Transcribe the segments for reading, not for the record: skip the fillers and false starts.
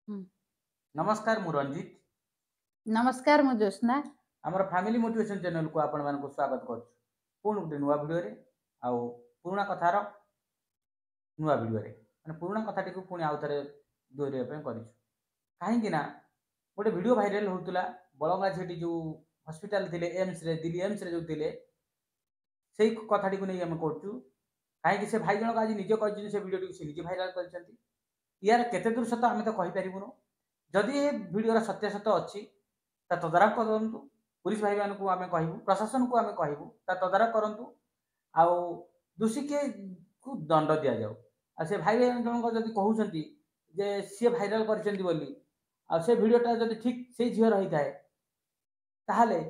ହୁଁ। नमस्कार मु रंजित नमस्कार मु ज्योत्सना। आमर फैमिली मोटिवेशन चैनल को आपण मानक स्वागत कर पुणी गोटे नुआ भिडियो रे आउ पुराना कथार नुआ भिडियो रे माने पुराना कथाटी को पुणी आउ थे दोहराइया कर कहीं गोटे भिडियो भाइराल होता बलंगा झीटी जो हॉस्पिटल थे एम्स रे दिल्ली एम्स रे जो थे से कथाटी को नहीं आम कर कहीं से भाई जनक आज निज कहते से भिडियो से निजे भाइराल कर यार केते दूर सत आम तो कहीपरूँ जदि ये भिडियोर सत्यासत अच्छी तदारख करूँ पुलिस भाई मान को आम कहूँ प्रशासन को आम कहूँ तदारख करूँ आउ दोषी किए को दंड दि जाऊ आ से भाई जनक जब कहते जे सी भाइराल कर भिडटा जब ठीक से झीर रही थाए ताहले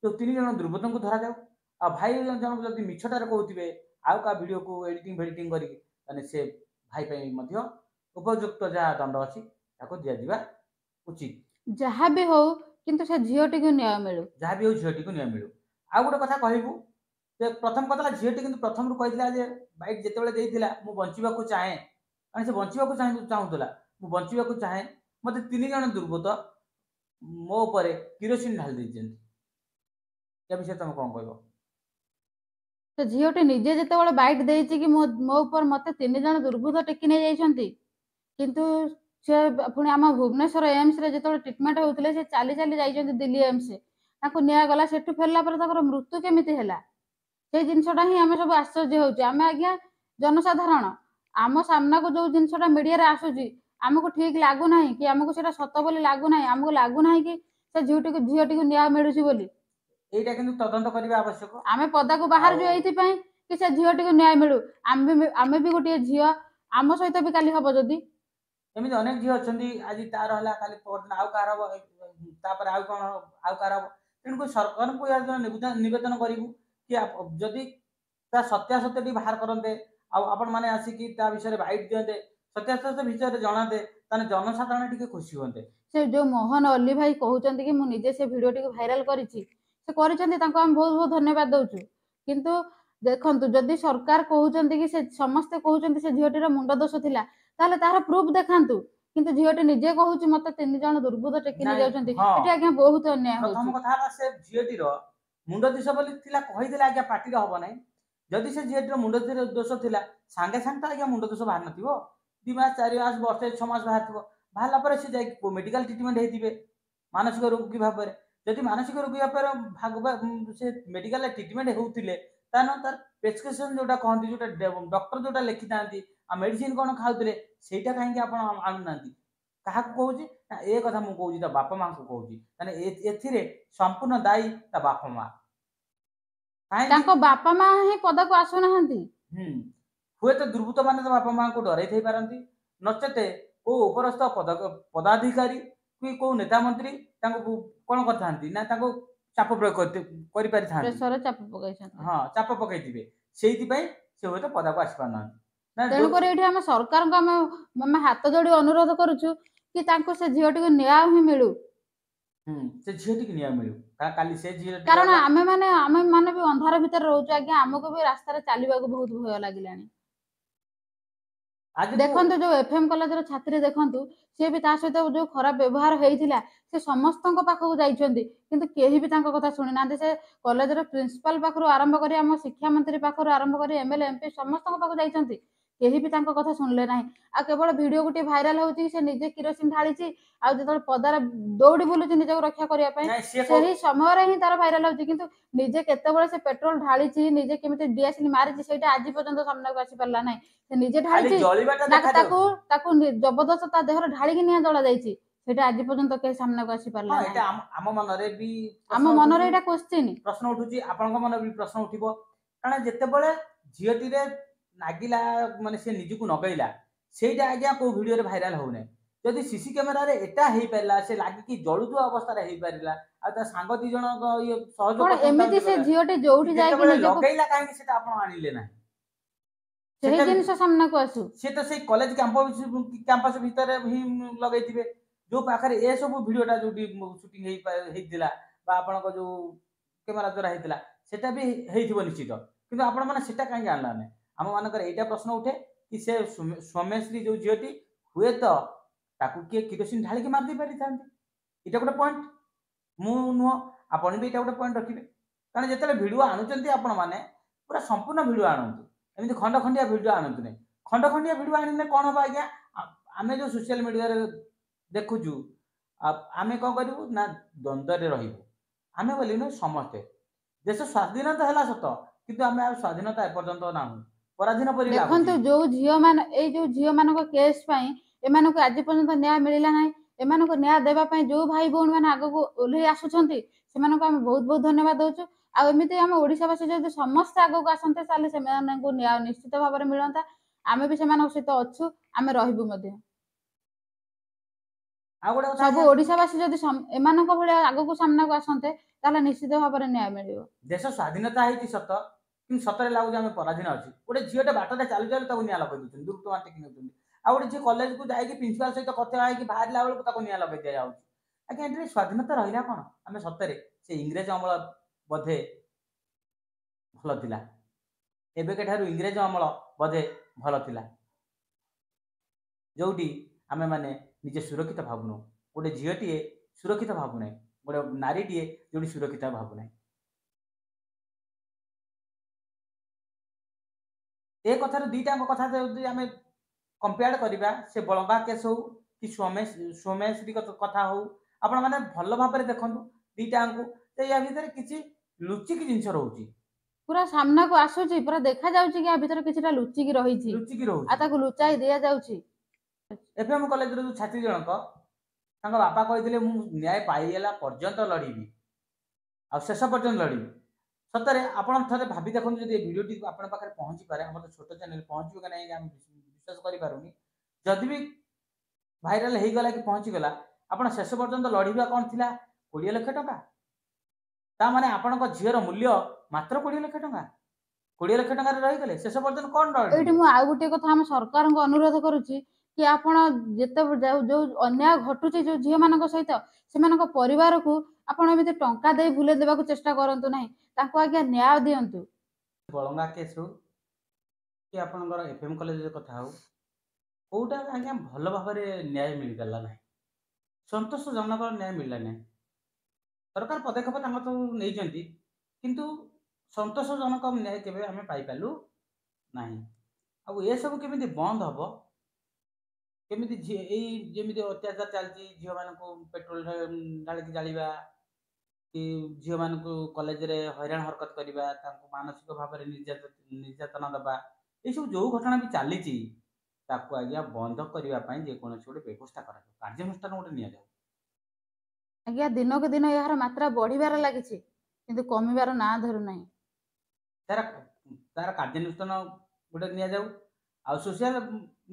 तो 3 जन दुर्बृत्त को धरा जाऊ आ भाई जनक जब मिछटार कहते आउ का भिडियो को एडिटिंग फेडिटिंग कर से भाई उपयुक्त जहाँ दंड अच्छी दि जा उचित जहाँ भी हो किंतु से झीटी को न्याय मिलू जहाँ भी हो झीटी को न्याय मिलू आउ गोटे कथा कहबू प्रथम कथा झीटी कि प्रथम कहला बाइट जिते मुझे बचा चाहे कारण से बचा चाहूला मुझे बचा चाहे मत 3 जन दुर्बृत्त मो पर किरोसिन ढाल या विषय तुम कौन कह तो झीटी निजे जिते बैट देती कि मो ऊपर मत 3 जन दुर्बृत्त टेकी नहीं जाइछंती किंतु से पुणी आम भुवनेश्वर एम्स रे जो ट्रिटमेंट होते से चली चली जाइछंती दिल्ली एम्स निगला से फेरला मृत्यु केमिति हैला से जिनसटा ही आम सब आश्चर्य होचे आम आज्ञा जनसाधारण आम सामना को जो जिनसटा मीडिया आसूची आमको ठीक लगुना कि आमको सेटा सत बोली लगुना आमको लगुना कि से झीटी को न्याय मिलूची बोली एटा किंतु तदंत करबा आवश्यक आमे पदा को बाहर जो एथि पई कि से झीटी को न्याय मिलू आमे भी गोटे झी आम सहित भी काली हबो जदी एमती अनेक झील अच्छा आज तार है खाली परदिन आउ कार हम आउ कौन आउ कार हम तेणुक सरकार को यार नवेदन करूँ कि जदि सत्यासत्य बाहर करते आपण मैंने आसिक विषय बाइट दिंते सत्यासत्य विषय जनाते जनसाधारण टी खुशी हे से जो मोहन अली भाई कहते कि मुझे से भिडटी को भाइराल करी बहुत बहुत धन्यवाद दौचु किंतु देखु जदि सरकार कहते कि से समस्ते कहते से झीटीर मुंड दोष थिला ताहले तार प्रूफ देखांतु किंतु झीटी निजे कहूची मते 3 जन दुर्बृत्त टेकी नहीं जाउछंती एटी आज्ञा बहुत अन्याय होची प्रथम कथा से झीटीर मुंड दोष बोली थिला कहिदेला आज्ञा पार्टी रे हबो नै जदि से झीटीर मुंड दोष थिला सांगे सांगे तो आज्ञा मुंड दोष बाहर नथिबो 2 मास 4 मास वर्षे 6 मास बाहर थिबो बाहरला पर से जाई मेडिकल ट्रीटमेंट हेतिबे मानसिक रोगी भाव जदि मानसिक रोगी भाव से मेडिकल ट्रीटमेंट होउतिले तानो तार प्रेस्क्रिप्शन जोटा कहती जोटा डॉक्टर जोटा लिखि थांती आ मेडिसिन कोन खाउतिले सेटा काहे आपण आनु नांती कहा कहूँ ए कथा मुझे कहूँ ता बापा माँ को कहूँ ए संपूर्ण दायी ता बापा माँ बापा माँ ही पदा को आसु ना हुए तो दुर्बृत्त मान बापा माँ को डर थी पारती नचेत को उपरस्थ पदाधिकारी कि को नेता मंत्री कौन करते ना चाप प्रयोग कर हाँ चाप पकई से हुए तो पदा को आसी पार तेणुक सरकार को हाथ जोड़ी अनुरोध करुचु कि से झीटी को न्याय ही मिलू से झीटी न्याय मिलू काली से झी कारण आमे माने भी अंधार भीतर रहउछु आज्ञा हमको भी रास्ता चलवा को बहुत भय लागिलानी देखो जो एफएम कॉलेज छात्री देखु सी भी सहित जो खराब व्यवहार होता से समस्त पाखक जाइछंती किंतु केही भी कथा शुणी ना से कॉलेज प्रिंसिपल पाखर आरंभ कर आम शिक्षा मंत्री पाखर आरंभ कर एमएलए एमपी समस्त पाखक जाइछंती केही भी कथा शुणिले ना आ केवल वीडियो गोटे भाइराल होची से निजे किरोसिन ढाली आ जो पदार दौड़ी बुलूची निजक रक्षा करने से समय ही तार भाइराल होची किंतु निजे केतेबेले से पेट्रोल ढाली निजे केमिति डीएसएल मारिची सेटा आज पर्यंत सामना को आसी पारला नाही से निजे ढाली जबरदस्त ता देहर ढाली निया जला जाइची सेटा आज पर्यंत के सामना को आसी पारला नाही आम मनरे भी आम मनरे एटा क्वेश्चन प्रश्न उठुची आपनक मन भी प्रश्न उठिबो कारण जेतेबेले झियटी रे नागिला माने से निजु को नगैला सेटा आज्ञा को वीडियो रे भाइराल होने जदि सीसी कैमेरा रे एटा हेई परला से लागी कि जळुदु अवस्था रे हेई परिला आ त सांग दी जण ये सहयोग एमिति से झियटी जोउठी जाय कि निजु लगैला काहे सेटा आपण आनिले नाही से जिनस सामना को आसु से तो से कॉलेज कैंपस भीतर ही लगैथिबे जो पाखरे ए सब वीडियोटा जो शूटिंग हेइतिला बा आपन को जो कैमरा द्वारा हेइतिला सेटा भी हेइथिबो निश्चित किंतु आपण माने सेटा काहे जानला नै हम मानकर एटा प्रश्न उठे कि से सोमेश्री जो झियटी हुए तो ताकू किए किरोसिन ढालिकी मार दे पारि थांते इटा गोटे पॉइंट मु नुह आपण भी इटा गोटे पॉइंट रखिबे कारण जेतेले वीडियो आणुचंती आपण माने पूरा संपूर्ण वीडियो आणंतु एमिति खंड खंडिया वीडियो आणंतु नै खंड खंडिया वीडियो आनिले कोन हो आज्ञा आमे जो सोशल मीडिया रे देखुजु आमे को करिवु ना द्वंद्व रे रहिबु आमे बोली न समस्ते देश स्वाधीनता हला सत किंतु आमे स्वाधीनता ए पर्यंत नाहु पराधीन परि देखंतु जो झियो मान ए जो झियो मानको केस पई एमानको आज पर्यंत न्याय मिलिला नाही एमानको न्याय देबा पई जो भाई बोन माने आगो को ओल्हे आसुछंती सेमानको हम बहुत बहुत धन्यवाद दोछु आ एमिति हम ओडिसा वासी जदि समस्त आगो को आसंते साले सेमानको न्याय निश्चित भाबरे मिलंता आमे भी सेमानको सहित अछु आमे रहिबु मध्ये आ गोटे कथा सब ओडिसा वासी जदि एमानको भले आगो को सामना को आसंते ताले निश्चित भाबरे न्याय मिलिबो देश स्वाधीनता है सत कि सतरे लागू आम पराधीन अच्छी गोटे झीटे बाटे चलु चलु निआ लगे दूसरी दूर टଙ୍କା टेक नौकरी आ गोटे झी कलेज को जाकि प्रिंसिपाल सहित कथा है बाहर बेलू निआ लगे दि जाऊँ आज्ञा ये स्वाधीनता रहा कौन आम सतरे से इंग्रेज अमल बोधे भल थिला एबेके ठारू इंग्रेज अमल बोधे भल थिला जोटी आमे माने निजे सुरक्षित भावुनु गोटे झीटीए सुरक्षित भावुना गोटे नारीटीए जोटी सुरक्षित भावुना ए कथार दुईटा कथा आम कंपेयर करवा से बलंगा केस हो कि सोमेश्वरी कथा हो आपण मैंने भल भाव देखु दुईटा या भितर किसी लुचिकी जिनस रोचे पूरा सामना को आसुची पूरा देखा जाउची कि आ भीतर किछटा लुचिकी रहिची आ ताको लुचाई दिया जाउची एफएम कॉलेज रो छात्री जनक तांका बापा कहिथिले मु न्याय पाइला पर्यंत लड़ीबी आ शेष पर्यंत लड़ीबी सतरे आपण थरे भाबी देखन जदि वीडियोटी आपण पाखरे पहुंची पारे हमर तो छोटो चैनल पहुंचबो कि नहीं हम विश्वास करि पारुनी जदि भी वायरल हे गला कि पहुंची गला आपण शेष पर्यंत लड़ीबा कोन थिला 20 लाख टका ता माने आपण को झीर मूल्य मात्र 20 लाख टका 20 लाख टका रे रहि गले शेष पर्यंत कोन लड़ी एठी मु आ गुटे कथा हम सरकार को अनुरोध करूची कि आपण जेते जो अन्याय घटुची जो झियो मानक सहित सेमानक परिवार को आपण एमिते टंका दे भूले देबा को चेष्टा करंतु नाही ताको आज्ञा न्याय दियंतु बलंगा केस हो कि आपनकर एफएम कॉलेज कथा हो कोटा आज्ञा भल भाव न्याय मिल गला ना संतोषजनक न्याय मिलला ना सरकार पदक्षेप तो नहीं किंतु संतोषजनक न्याय केबे आमे पाई पालु नाही आ ये सब केमिति बंद हबो केमिति जेमिति अत्याचार चलती झील मान पेट्रोल ढालिकी जालिबा कि झील मान कॉलेज रे हैरान हरकत करवा मानसिक भाव निर्यातना दबा ये सब जो घटना भी चली ताकू आज्ञा बंद करने जेकोसी गोटे व्यवस्था कर कार्यानुष्ठान गोटे नि जाऊ आज्ञा दिन को दिन यार मात्रा बढ़िबार लगी किंतु कमिबार ना धरु नाही तार तार कार्यानुष्ठान गोटे नि जाऊ आ सोशल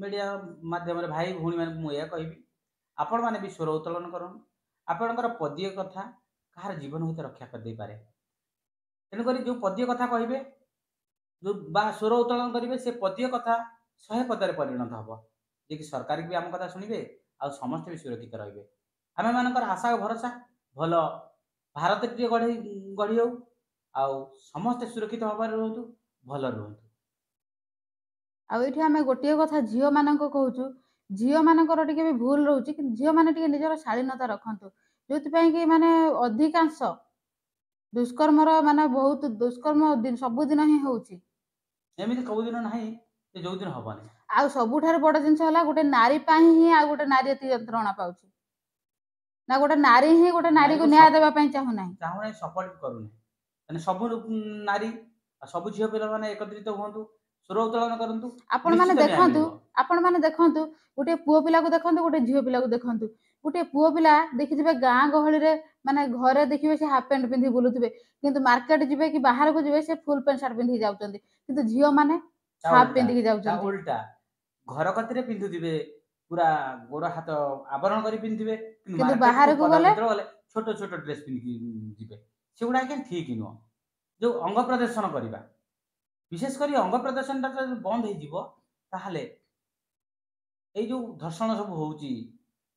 मीडिया माध्यम भाई भूणी मान मुझे कहि आपण मैंने भी स्वर उत्तोलन करन आपणकर पदीय कथा कहार जीवन हित रक्षा कर दे पारे तेणुक जो पदीय कथा कहे जो बा स्वर उत्तोलन करेंगे से पदीय कथा 100 पदे परिणत हम जे कि सरकार भी आम कथा शुणे आ समस्त भी सुरक्षित रे आम मानकर आशा भरोसा भल भारत गढ़ी गढ़ी हो आ समस्ते सुरक्षित भाव रुहतु भल रुहतु आउ आम गोटे कथा झील मान कहूँ झील मानकर टिके भी भूल रोचे कि झील मैंने निजर शालीनता रखु जो कि माने अधिकांश दुष्कर्मर माने बहुत दुष्कर्म सबुदिन ही होची एमिति सबुदिन नाही जो दिन हबनी आ सबुठार बड़ जिनस होला गोटे नारी पाई ही आ गोटे नारी एति यंत्रणा पाउची ना गोटे नारी ही गोटे नारी को न्याय देबा पई चाहू नाही सपोर्ट करू नाही माने सब नारी सब झियो पिला माने एकत्रित होंतु स्वर उत्तोलन करंतु आपण माने देखंतु गोटे पुओ पिला को देखंतु गोटे झियो पिला को देखंतु गोटे पुओ पिला देखिथिबे गां गहली रे माने घरे देखिबे से हाफ पैंट पिंधि बुलुथिबे किंतु मार्केट जिबे कि बाहर को जिबे से फुल पैंट शर्ट पिंधि जाउचंदी किंतु झियो माने हाफ पिंधि जाउचंदी उल्टा घर कतिरे पिंधुथिबे पूरा गोड़ हाथ आवरण करी पिंधिबे किंतु बाहर को गले छोटो छोटो ड्रेस पिंधि जिबे सेगुडा के ठीक नुह जो अंग प्रदर्शन करबा विशेषकर अंग प्रदर्शन बंद हो जो धर्षण सब होची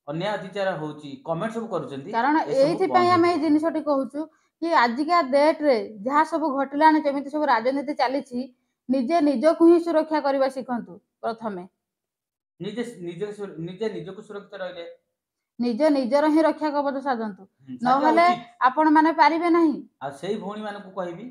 अन्याय अत्याचार होची कमेंट सब करूचंदी कारण एथि पई हम ए जिनिसटी कहूचु कि आजिका डेट रे जहाँ सब घटलाने जेमिति सब राजनीति चली निजे निजकु ही सुरक्षा करबा सिखंतु प्रथमे ନିଜେ ନିଜେ ନିଜକୁ ସୁରକ୍ଷିତ ରହିଲେ ନିଜ ନିଜର ହିଁ ରକ୍ଷା କବଚ ସାଜନ୍ତୁ, ସାଜିବା ନହେଲେ ଉଚିତ। ଆପଣ ମାନେ ପାରିବେ ନାହିଁ। ଆଉ ସେଇ ଭଉଣୀ ମାନଙ୍କୁ କହିବି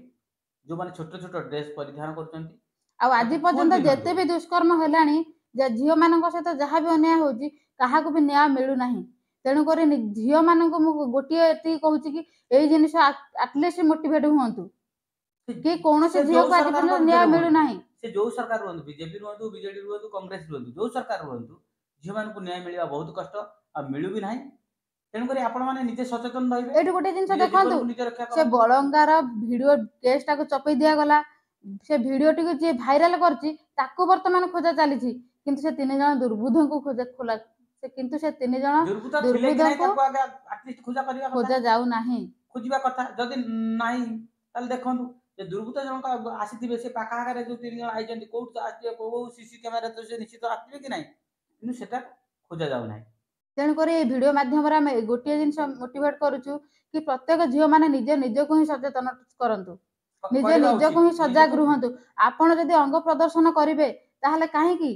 ଯୋଉମାନେ ଛୋଟ ଛୋଟ ଡ୍ରେସ ପରିଧାନ କରୁଛନ୍ତି ଆଉ ଆଜି ତାକୁ ଫୁଲ ପର୍ଯ୍ୟନ୍ତ ପିନ୍ଧନ୍ତୁ। ଯେତେ ବି ଦୁଷ୍କର୍ମ ହେଲାଣି, ଯେ ଝିଅମାନଙ୍କ ସହିତ ଯାହା ବି ଅନ୍ୟାୟ ହଉଛି କାହାକୁ ବି ନ୍ୟାୟ ମିଳୁନାହିଁ। ତେଣୁକରି ଝିଅମାନଙ୍କୁ ମୁଁ ଗୋଟିଏ ଏତିକି କହୁଛି କି ଏଇ ଜିନିଷ ଆଟଲିଷ୍ଟ ମୋଟିଭେଟ ହୁଅନ୍ତୁ କି କୌଣସି ସେ ଯୋଉ ଝିଅକୁ ଆଜି ସରକାରଙ୍କ ପର୍ଯ୍ୟନ୍ତ ଭିତରେ ନ୍ୟାୟ ହୁଅନ୍ତୁ, ମିଳୁନାହିଁ। ସେ ଯୋଉ ସରକାର ରୁହନ୍ତୁ, ବିଜେପି ରୁହନ୍ତୁ, ବିଜେଡି ରୁହନ୍ତୁ, କଂଗ୍ରେସ ରୁହନ୍ତୁ, ଯୋଉ ସରକାର ରୁହନ୍ତୁ, ଝିଅମାନଙ୍କୁ ନ୍ୟାୟ ମିଳିବା ବହୁତ କଷ୍ଟ ଆଉ ମିଳୁ ବି ନାହିଁ। ତେଣୁକରି ଆପଣମାନେ ନିଜେ ସଚେତନ ରହିବେ, ଏଇଠି ଗୋଟେ ଜିନିଷ ନିଜ ଦେଖନ୍ତୁ, ଜୀବନକୁ ନିଜେ ରକ୍ଷା ସେ କରନ୍ତୁ। ବଳଙ୍ଗାର ଭିଡିଓ କେସଟାକୁ ଚପେଇ ଦିଆଗଲା। ସେ ଭିଡିଓଟିକୁ ଯିଏ ଭାଇରାଲ କରିଛି ତାକୁ ବର୍ତ୍ତମାନ ଖୋଜା ଚାଲିଛି, କିନ୍ତୁ ସେ 3 ଜଣ ଦୁର୍ବୃତ୍ତଙ୍କୁ କିନ୍ତୁ ସେ 3 ଜଣ ଦୁର୍ବୃତ୍ତ ଥିଲେ କି ନାହିଁ ଦୁର୍ବୃତ୍ତଙ୍କୁ ତାକୁ ଆଗେ ଆଟଲିଷ୍ଟ ଖୋଜା କରିବା କଥା, ଖୋଜା ଯାଉନାହିଁ। ଖୋଜିବା କଥା। ଯଦି ନାହିଁ ତାହେଲେ ଦେଖନ୍ତୁ ଯେ ଦୁର୍ବୃତ୍ତ ଜଣକ ଆସିଥିବେ, ସେ ପାଖ ଆଖରେ ଯୋଉ 3 ଜଣ ଆଇଛନ୍ତି କୋଉଠୁ ଆସିଥିବେ, କୋଉ ସିସି କ୍ୟାମେରା ତ ସେ ନିଶ୍ଚିତ ଆସିଥିବେ କି ନାହିଁ, କିନ୍ତୁ ସେଟା ଖୋଜା ଯାଉନାହିଁ। ତେଣୁକରି ଏଇ ଭିଡିଓ ମାଧ୍ୟମରେ ଆମେ ଗୋଟିଏ ଜିନିଷ ମୋଟିଭେଟ କରୁଛୁ କି ପ୍ରତ୍ୟେକ ଝିଅ ମାନେ ନିଜେ ନିଜକୁ ହିଁ ସଚେତନ କରନ୍ତୁ, ନିଜେ କରିବା ନିଜକୁ ହିଁ ଉଚିତ। ସଜାଗ ରୁହନ୍ତୁ। ଆପଣ ଯଦି ଅଙ୍ଗ ପ୍ରଦର୍ଶନ କରିବେ ତାହେଲେ କାହିଁକି?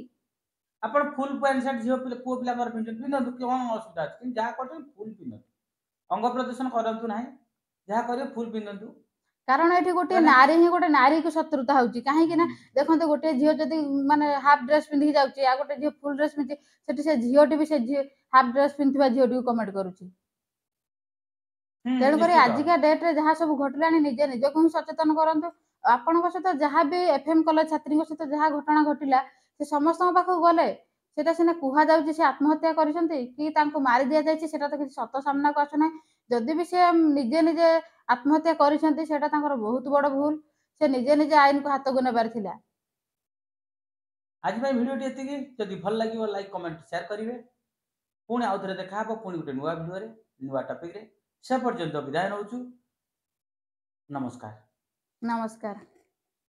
ଆପଣ ଫୁଲ ପ୍ୟାଣ୍ଟ ସାର୍ଟ ପୁଅ ପିଲାଙ୍କର ପିନ୍ଧନ୍ତୁ, କଣ ଅସୁବିଧା ଅଛି, କିନ୍ତୁ ଯାହା କରୁଛନ୍ତି ଫୁଲ ପିନ୍ଧନ୍ତୁ। ଅଙ୍ଗ ପ୍ରଦର୍ଶନ କରନ୍ତୁ ନାହିଁ, ଯାହା କରିବେ ଫୁଲ ପିନ୍ଧନ୍ତୁ। କାରଣ ଏଠି ଗୋଟିଏ ମାନେ ନାରୀ ହିଁ ଗୋଟେ ନାରୀକୁ ଶତ୍ରୁତା ହଉଛି, କାହିଁକି ନା ଦେଖନ୍ତୁ ଗୋଟେ ଝିଅ ଯଦି ମାନେ ହାଫ ଡ୍ରେସ ପିନ୍ଧିକି ଯାଉଛି, ଆଉ ଗୋଟେ ଝିଅ ଫୁଲ ଡ୍ରେସ ପିନ୍ଧି, ସେଠି ସେ ଝିଅଟି ବି ସେ ଝିଅ ହାଫ ଡ୍ରେସ ପିନ୍ଧିଥିବା ଝିଅଟିକୁ କମେଣ୍ଟ କରୁଛି। ତେଣୁକରି ନିଶ୍ଚିତ। ଆଜିକା ଡେଟରେ ଯାହା ସବୁ ଘଟିଲାଣି ନିଜେ ନିଜକୁ ହିଁ ସଚେତନ କରନ୍ତୁ। ଆପଣଙ୍କ ସହିତ ଯାହା ବି ଏଫଏମ କଲେଜ ଛାତ୍ରୀଙ୍କ ସହିତ ଯାହା ଘଟଣା ଘଟିଲା, ସେ ସମସ୍ତଙ୍କ ପାଖକୁ ଗଲେ ସେଟା ସିନା କୁହାଯାଉଛି ସେ ଆତ୍ମହତ୍ୟା କରିଛନ୍ତି କି ତାଙ୍କୁ ମାରି ଦିଆଯାଇଛି, ସେଟା ତ କିଛି ସତ ସାମ୍ନାକୁ ଆସୁନାହିଁ। ଯଦି ବି ସେ ନିଜେ ନିଜେ ଆତ୍ମହତ୍ୟା କରିଛନ୍ତି ସେଟା ତାଙ୍କର ବହୁତ ବଡ ଭୁଲ, ସେ ନିଜେ ନିଜେ ଆଇନକୁ ହାତକୁ ନେବାର ଥିଲା। ଆଜି ପାଇଁ ଭିଡ଼ିଓଟି ଏତିକି। ଯଦି ଭଲ ଲାଗିବ ଲାଇକ୍ କମେଣ୍ଟ ସେୟାର କରିବେ। ପୁଣି ଆଉ ଥରେ ଦେଖାହବ ପୁଣି ଗୋଟେ ନୂଆ ଭିଡ଼ିଓରେ ନୂଆ ଟପିକରେ। ସେ ପର୍ଯ୍ୟନ୍ତ ବିଦାୟ ନେଉଛୁ। ନମସ୍କାର। ନମସ୍କାର।